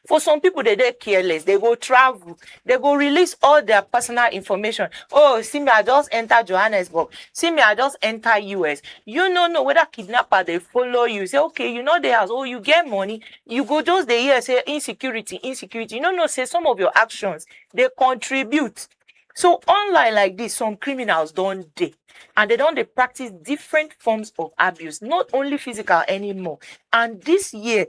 For some people, they're careless. They go travel. They go release all their personal information. Oh, see me, I just enter Johannesburg. See me, I just enter US. You know whether kidnapper, they follow you. Say, okay, you know they have, oh, you get money. You go just the year, say, insecurity. You know, say some of your actions, they contribute. So online like this, some criminals don't they, and they practice different forms of abuse, not only physical anymore. And this year,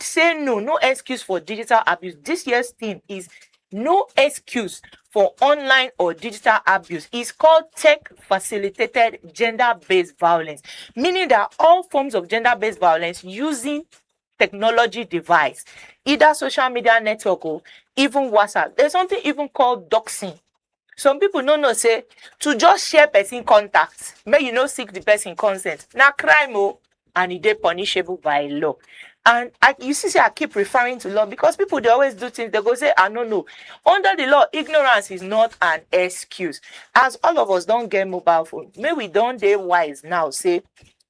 say no excuse for digital abuse. This year's theme is no excuse for online or digital abuse. It's called tech-facilitated gender-based violence, meaning that all forms of gender-based violence using technology device, either social media network or even WhatsApp. There's something even called doxing. Some people no say to just share person contacts, may you no seek the person consent. Now crime and it is punishable by law. And you see, I keep referring to law because people they always do things. They go say, I don't know. Under the law, ignorance is not an excuse. As all of us don't get mobile phone, may we don't they wise now say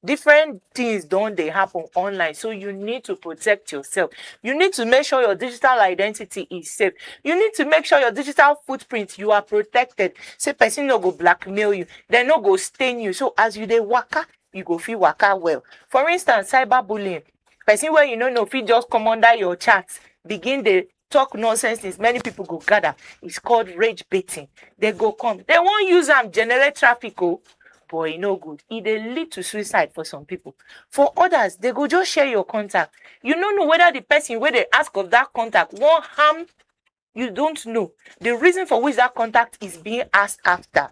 different things don't they happen online, so you need to protect yourself. You need to make sure your digital identity is safe. You need to make sure your digital footprint you are protected. Say person no go blackmail you, they no go stain you. So as you dey waka, you go feel waka well. For instance, cyberbullying. Person where you know fit just come under your chat, begin the talk nonsense things, many people go gather. It's called rage baiting. They go come. They won't use them generate traffic. but e no good. E dey lead to suicide for some people. For others, they go just share your contact. You no know whether the person wey dey ask of that contact wan harm. You don't know the reason for which that contact is being asked after.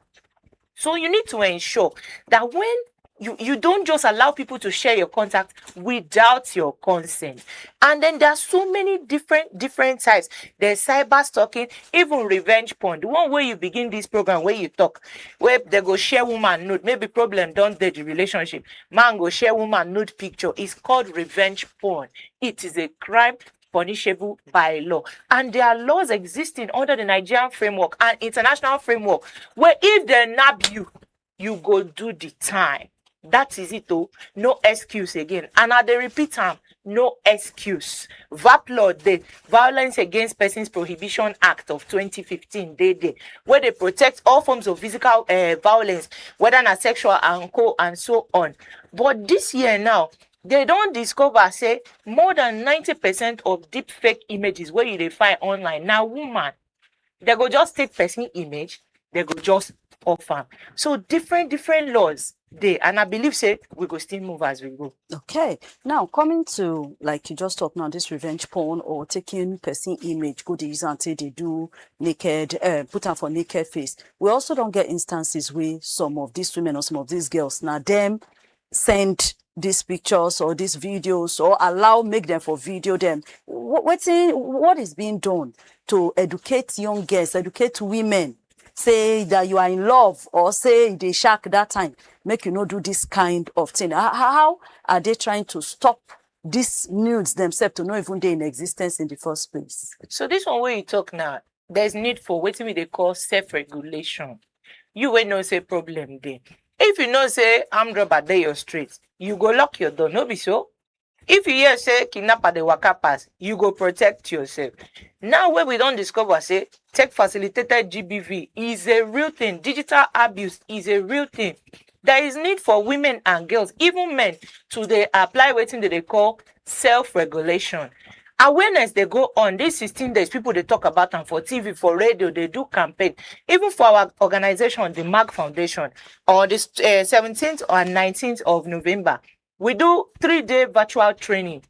So you need to ensure that when you don't just allow people to share your contact without your consent. And then there are so many different types. There's cyber stalking, even revenge porn. The one where you begin this program where you talk, where they go share woman nude, maybe problem don't the relationship. Man go share woman nude picture. It's called revenge porn. It is a crime punishable by law, and there are laws existing under the Nigerian framework and international framework where if they nab you, you go do the time. That is it, oh, no excuse again. And I dey repeat time, no excuse. VAP law, the Violence Against Persons Prohibition Act of 2015, where they protect all forms of physical violence, whether not sexual and so on. But this year now, they don't discover, say, more than 90% of deep fake images where you find online. Now, woman, they go just take person image, they go just offer. So different laws there, and I believe say we go still move as we go. Okay, now coming to, like you just talked now, this revenge porn or taking person image, go the user until they do naked, put on for naked face. We also don't get instances where some of these women or some of these girls now them send these pictures or these videos or make them for video them. What is being done to educate young girls, educate women, say that you are in love or say they shark that time, make you not do this kind of thing? How are they trying to stop these nudes themselves to not even they in existence in the first place? So this one where you talk now, there's need for what they call self-regulation. You will know say problem there. If you know say armed robber dey your street, you go lock your door, no be so? If you hear say kidnapper dey waka pass, you go protect yourself. Now where we don't discover say tech facilitated GBV is a real thing, digital abuse is a real thing. There is need for women and girls, even men, to they apply what they call self-regulation. Awareness they go on these 16 days, people they talk about them for TV, for radio, they do campaign. Even for our organization, the MAG Foundation, on the 17th or 19th of November, we do 3-day virtual training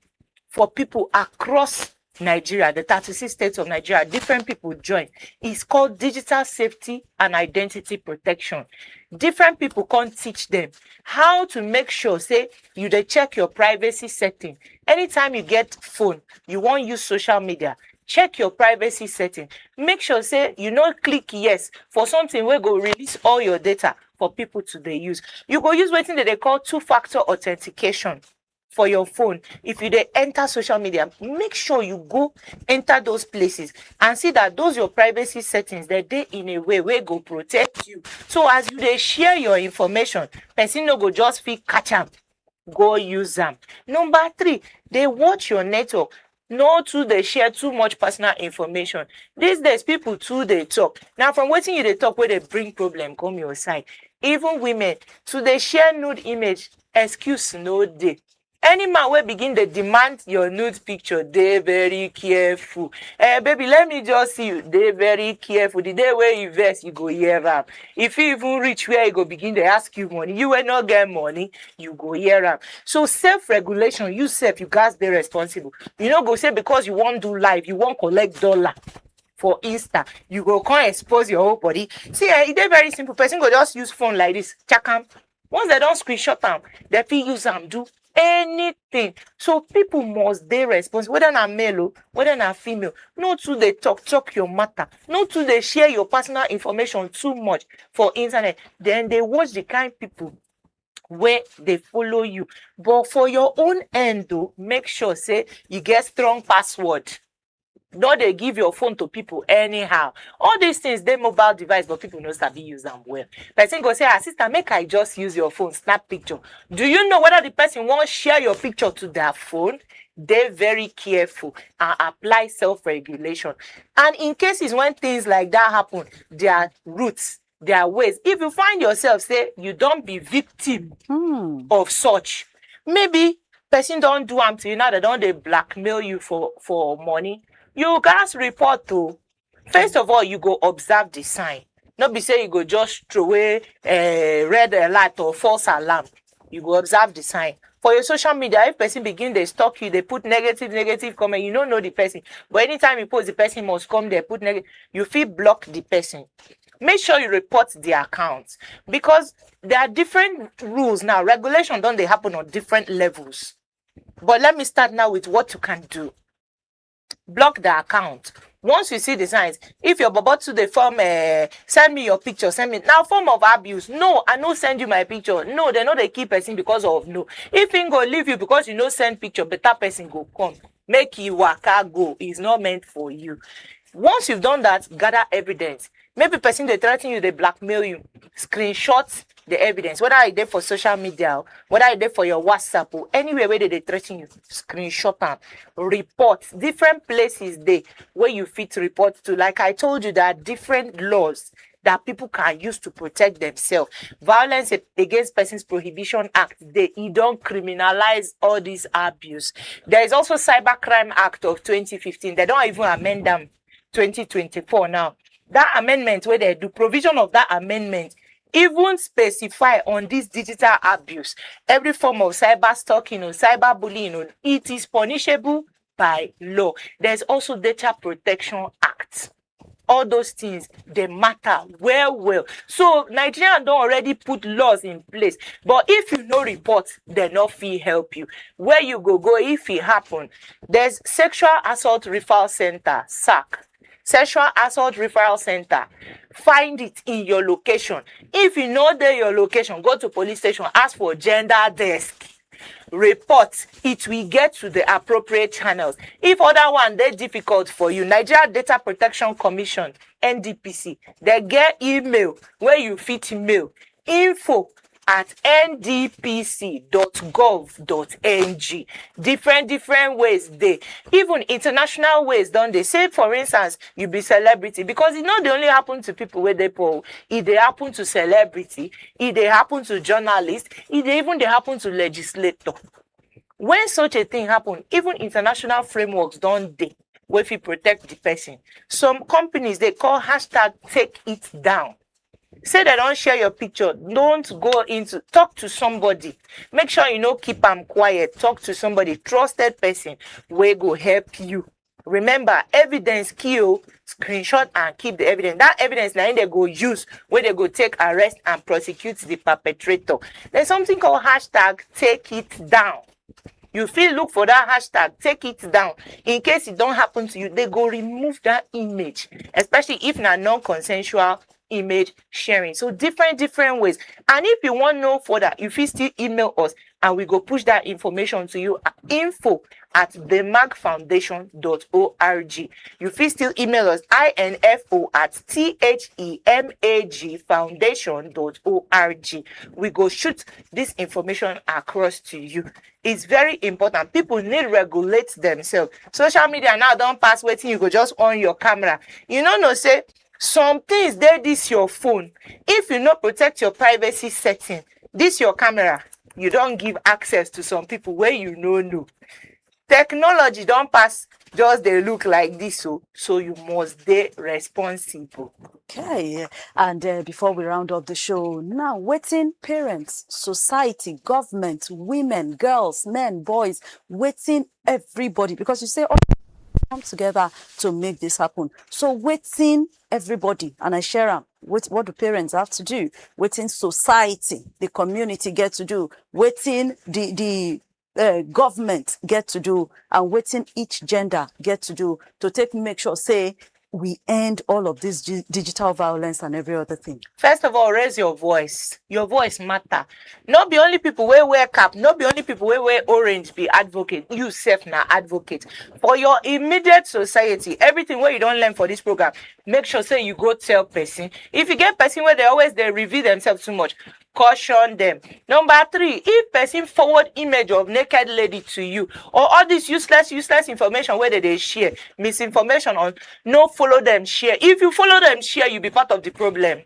for people across Nigeria, the 36 states of Nigeria. Different people join. It's called Digital Safety and Identity Protection. Different people can teach them how to make sure, say, you they check your privacy setting. Anytime you get phone, you want use social media, check your privacy setting. Make sure, say, you not click yes for something where go release all your data for people to they use. You go use what they call two-factor authentication for your phone. If you they enter social media, make sure you go enter those places and see that those your privacy settings, that they in a way where go protect you. So as you they share your information, person no go just feel catch them, go use them. Number 3, they watch your network. No too they share too much personal information. These days people too they talk. Now from waiting you they talk where they bring problem come your side. Even women to they share nude image, excuse no day. Any man will begin to demand your nude picture, they very careful. Baby, let me just see you. They very careful. The day where you invest, you go hear am. If you even reach where you go begin to ask you money, you will not get money, you go hear am. So self-regulation, you self, you guys be responsible. You know, go say because you won't do live, you won't collect dollar for Insta, you go come expose your whole body. See, it's very simple. Person go just use phone like this, check them. Once they don't screenshot them, they feel use them, do anything. So people must be responsible, whether na male, whether na female. No to they talk your matter. No to they share your personal information too much for internet. Then they watch the kind people where they follow you. But for your own end, though, make sure say you get strong password. Not they give your phone to people anyhow. All these things, they mobile device, but people know sabi use them well. Person go say, sister, make I just use your phone, snap picture. Do you know whether the person won't share your picture to their phone? They're very careful and apply self-regulation. And in cases when things like that happen, their routes, their ways. If you find yourself, say, you don't be victim of such, maybe person don't do them to you now, they don't they blackmail you for money. You guys report to. First of all, you go observe the sign. Not be say you go just throw away red alert or false alarm. You go observe the sign. For your social media, if person begin they stalk you, they put negative comment, you don't know the person. But anytime you post, the person must come there, put negative, you feel block the person. Make sure you report the account, because there are different rules now. Regulation don't they happen on different levels. But let me start now with what you can do. Block the account. Once you see the signs, if you're about to the form, send me your picture, send me now form of abuse. No, I no send you my picture. No, they know they keep person because of no. If he go leave you because you no send picture, better person go come. Make you waka go. It's not meant for you. Once you've done that, gather evidence. Maybe person they threaten you, they blackmail you. Screenshot the evidence, whether I did for social media, whether I did for your WhatsApp, or anywhere where they threaten you, screenshot them, report. Different places they where you fit report to. Like I told you, there are different laws that people can use to protect themselves. Violence Against Persons Prohibition Act, it don't criminalize all this abuse. There is also Cybercrime Act of 2015. They don't even amend them 2024 now. That amendment where they do provision of that amendment even specify on this digital abuse, every form of cyber stalking or cyber bullying, it is punishable by law. There's also Data Protection Act. All those things, they matter well. So Nigeria don't already put laws in place. But if you no report, they no fee help you. Where you go if it happen. There's Sexual Assault Referral Center, SAC. Sexual Assault Referral Center. Find it in your location. If you know there your location, go to police station, ask for gender desk. Report, it will get to the appropriate channels. If other one they're difficult for you, Nigeria Data Protection Commission, NDPC, they get email where you fit mail info@ndpc.gov.ng. Different ways they, even international ways don't they say, for instance, you be celebrity, because it not they only happen to people where they poll, it they happen to celebrity, it they happen to journalists, it they even they happen to legislator. When such a thing happen, even international frameworks don't they where if you protect the person. Some companies they call hashtag take it down. Say they don't share your picture. Don't go into, talk to somebody. Make sure you know keep them quiet. Talk to somebody, trusted person, where go help you. Remember, evidence kill, screenshot and keep the evidence. That evidence now they go use where they go take arrest and prosecute the perpetrator. There's something called hashtag take it down. You feel look for that hashtag, take it down. In case it don't happen to you, they go remove that image, especially if not non-consensual image sharing. So different ways. And if you want to know further, you feel still email us and we go push that information to you at info@themagfoundation.org. You feel still email us info@themagfoundation.org. We go shoot this information across to you. It's very important. People need regulate themselves. Social media now don't pass waiting. You go just on your camera. You know say some things they this your phone. If you not protect your privacy setting, this your camera, you don't give access to some people where you know. Technology don't pass just they look like this, so you must be responsible. Okay, and before we round up the show, now waiting parents, society, government, women, girls, men, boys, waiting everybody, because you say all come together to make this happen. So waiting everybody, and I share them. What do parents have to do? Waiting society, the community get to do. Waiting the government get to do, and waiting each gender get to do to make sure say we end all of this digital violence and every other thing. First of all, raise your voice. Your voice matter. Not be only people where wear cap, not be only people where wear orange be advocate. You self now advocate. For your immediate society, everything where you don't learn for this program, make sure say you go tell person. If you get person where they reveal themselves too much, caution them. Number 3, if person forward image of naked lady to you, or all this useless information where they share, misinformation on, no follow them share. If you follow them share, you be part of the problem.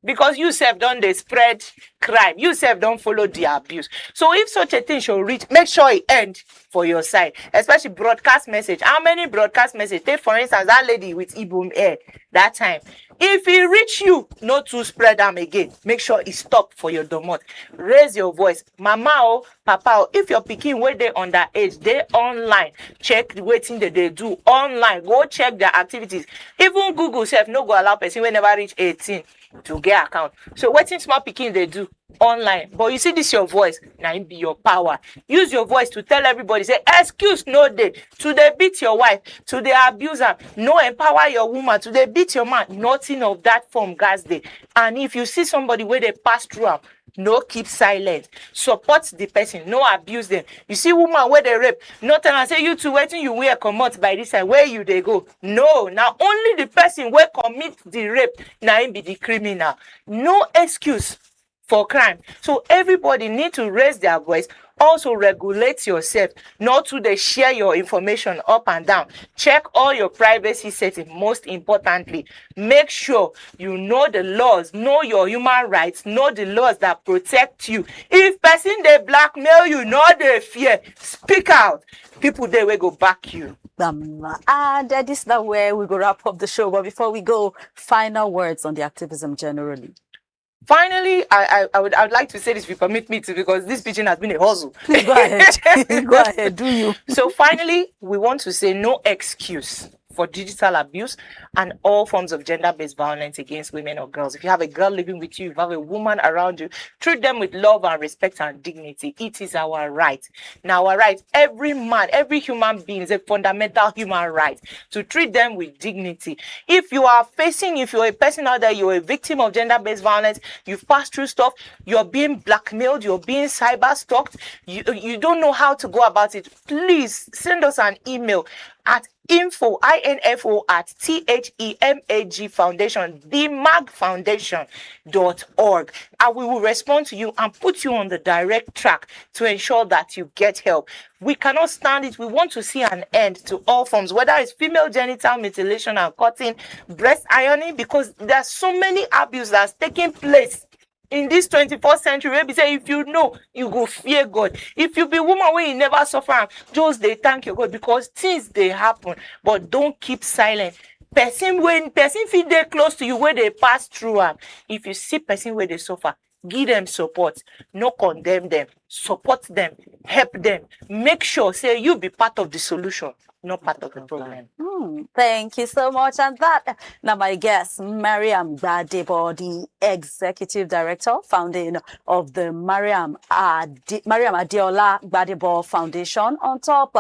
because you self don't they spread crime, you self don't follow the abuse. So if such a thing should reach, make sure it end for your side, especially broadcast message. How many broadcast message? Take for instance that lady with Ibum Air that time. If it reach you, not to spread them again. Make sure it stop for your domot. Raise your voice, mama or papa. Oh, if your pikin where they underage, they online. Check the waiting that they do online. Go check their activities. Even Google self no go allow person when never reach 18 to get account. So waiting small pikin they do online. But you see this your voice, now it be your power. Use your voice to tell everybody, say excuse no day to they beat your wife, to they abuse her, no empower your woman, to they beat your man. Nothing of that form, guys. Day. And if you see somebody where they pass through them, no keep silent. Support the person, no abuse them. You see woman where they rape, no tell and say you two waiting you wear come out by this side, where you they go. No, now only the person where commit the rape now him be the criminal. No excuse for crime. So everybody need to raise their voice. Also regulate yourself, not to they share your information up and down. Check all your privacy settings. Most importantly, make sure you know the laws, know your human rights, know the laws that protect you. If person they blackmail you, know they fear, speak out. People they will go back you. And this is the way we go wrap up the show. But before we go, final words on the activism generally. Finally, I would like to say this if you permit me to, because this pitching has been a hustle. Please go ahead. Go ahead, do you? So finally, we want to say no excuse for digital abuse and all forms of gender-based violence against women or girls. If you have a girl living with you, if you have a woman around you, treat them with love and respect and dignity. It is our right. Now, our right, every man, every human being is a fundamental human right to treat them with dignity. If you're a person out there, you're a victim of gender-based violence, you've passed through stuff, you're being blackmailed, you're being cyber-stalked, you don't know how to go about it, please send us an email at info at THEMAG Foundation, themagfoundation.org, and we will respond to you and put you on the direct track to ensure that you get help. We cannot stand it. We want to see an end to all forms, whether it's female genital mutilation and cutting, breast ironing, because there are so many abuse that's taking place in this 21st century. Maybe say if you know, you go fear God. If you be woman where you never suffer, just they thank your God, because things they happen. But don't keep silent. When person feel they close to you where they pass through, if you see person where they suffer, give them support, no condemn them, support them, help them. Make sure say you be part of the solution, not part of the problem. Thank you so much. And that now my guest, Mariam Gbadebo, the Executive Director, founding of the Mariam Adeola Gbadebo Foundation, on top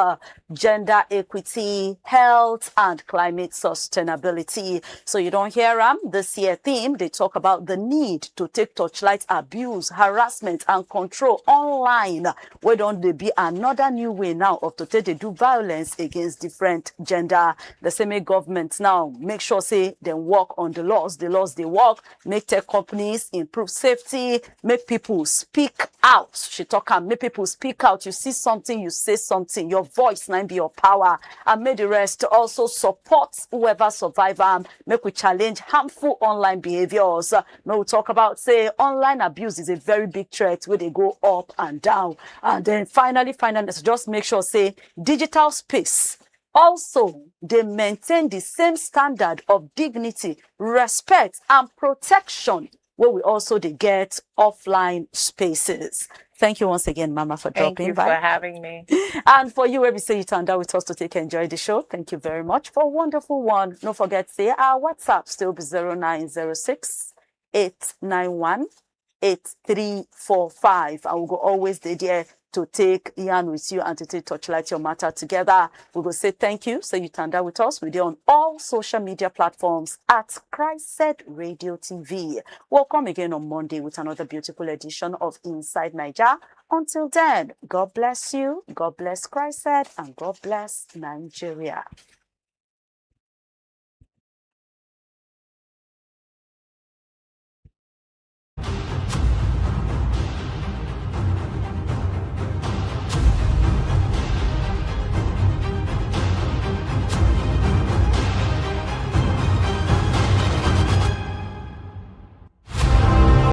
gender equity, health, and climate sustainability. So you don't hear this year theme, they talk about the need to take torchlight abuse, harassment, and control online. Where don't there be another new way now of to take they do violence against different gender? The same government now make sure say they work on the laws they work, make tech companies improve safety, make people speak out. She talk and make people speak out. You see something, you say something, your voice now be your power, and make the rest also support whoever survive make we challenge harmful online behaviors. Now we talk about say online abuse is a very big threat where they go up and down. And then finally just make sure say digital space also, they maintain the same standard of dignity, respect, and protection where we also they get offline spaces. Thank you once again, Mama, for dropping by. Thank you for having me. And for you, where we say you turned out with us to take enjoy the show, thank you very much for a wonderful one. Don't forget, say our WhatsApp still be 0906 891 8345. I will go always there to take Ian with you and to take Torchlight Your Matter together. We will say thank you. So you turned out with us. We're on all social media platforms at CHRICED Radio TV. Welcome again on Monday with another beautiful edition of Inside Niger. Until then, God bless you, God bless CHRICED, and God bless Nigeria.